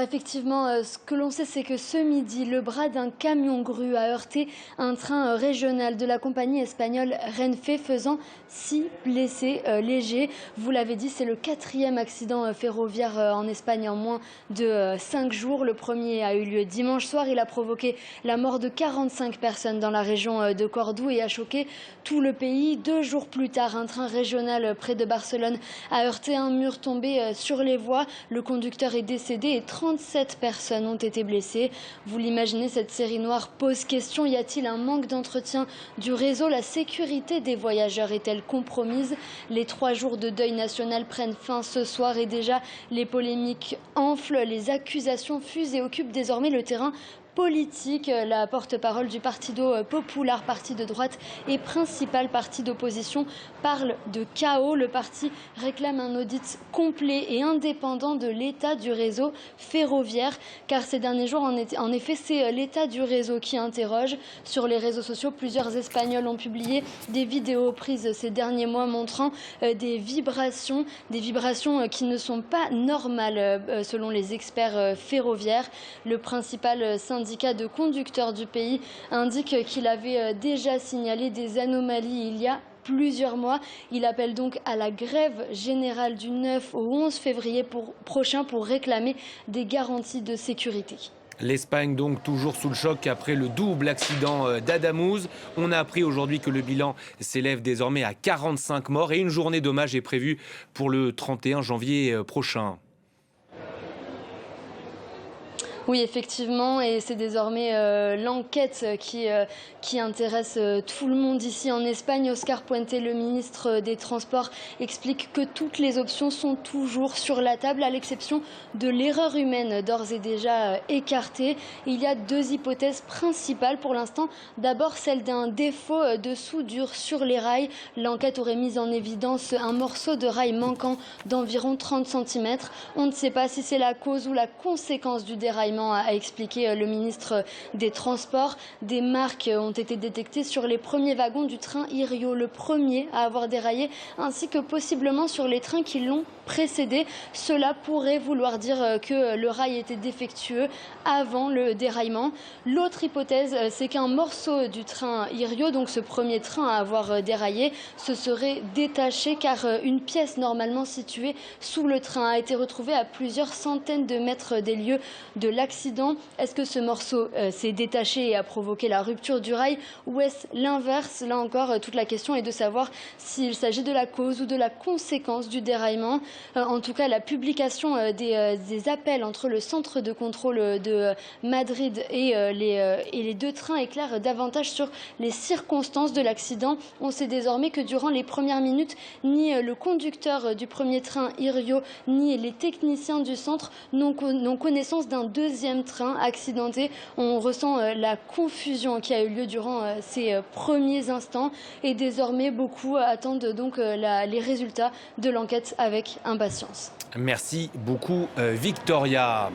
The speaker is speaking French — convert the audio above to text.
effectivement, ce que l'on sait, c'est que ce midi, le bras d'un camion grue a heurté un train régional de la compagnie espagnole Renfe, faisant 6 blessés légers. Vous l'avez dit, c'est le 4e accident ferroviaire en Espagne en moins de 5 jours. Le premier a eu lieu dimanche soir. Il a provoqué la mort de 45 personnes dans la région de Cordoue et a choqué tout le pays. 2 jours plus tard, un train régional près de Barcelone a heurté un mur tombé sur les voies. Le conducteur est décédé et 37 personnes ont été blessées. Vous l'imaginez, cette série noire pose question. Y a-t-il un manque d'entretien du réseau? La sécurité des voyageurs est-elle compromise? Les 3 jours de deuil national prennent fin ce soir et déjà les polémiques enflent, les accusations fusent et occupent désormais le terrain politique. La porte-parole du Partido Popular, parti de droite et principal parti d'opposition, parle de chaos. Le parti réclame un audit complet et indépendant de l'état du réseau ferroviaire, car ces derniers jours, en effet, c'est l'état du réseau qui interroge. Sur les réseaux sociaux, plusieurs Espagnols ont publié des vidéos prises ces derniers mois montrant des vibrations qui ne sont pas normales selon les experts ferroviaires. Le principal syndicat de conducteurs du pays indique qu'il avait déjà signalé des anomalies il y a plusieurs mois. Il appelle donc à la grève générale du 9 au 11 février prochain pour réclamer des garanties de sécurité. L'Espagne donc toujours sous le choc après le double accident d'Adamuz. On a appris aujourd'hui que le bilan s'élève désormais à 45 morts et une journée d'hommage est prévue pour le 31 janvier prochain. Oui, effectivement, et c'est désormais l'enquête qui intéresse tout le monde ici en Espagne. Oscar Puente, le ministre des Transports, explique que toutes les options sont toujours sur la table, à l'exception de l'erreur humaine, d'ores et déjà écartée. Il y a 2 hypothèses principales pour l'instant. D'abord, celle d'un défaut de soudure sur les rails. L'enquête aurait mis en évidence un morceau de rail manquant d'environ 30 cm. On ne sait pas si c'est la cause ou la conséquence du déraillement, a expliqué le ministre des Transports. Des marques ont été détectées sur les premiers wagons du train Irio, le premier à avoir déraillé, ainsi que possiblement sur les trains qui l'ont précédé. Cela pourrait vouloir dire que le rail était défectueux avant le déraillement. L'autre hypothèse, c'est qu'un morceau du train Irio, donc ce premier train à avoir déraillé, se serait détaché car une pièce normalement située sous le train a été retrouvée à plusieurs centaines de mètres des lieux de l'accident. Est-ce que ce morceau s'est détaché et a provoqué la rupture du rail, ou est-ce l'inverse? Là encore, toute la question est de savoir s'il s'agit de la cause ou de la conséquence du déraillement. En tout cas, la publication des appels entre le centre de contrôle de Madrid et les 2 trains éclaire davantage sur les circonstances de l'accident. On sait désormais que durant les premières minutes, ni le conducteur du premier train Irio, ni les techniciens du centre n'ont connaissance d'un 2e train accidenté. On ressent la confusion qui a eu lieu durant ces premiers instants et désormais beaucoup attendent donc les résultats de l'enquête avec impatience. Merci beaucoup Victoria.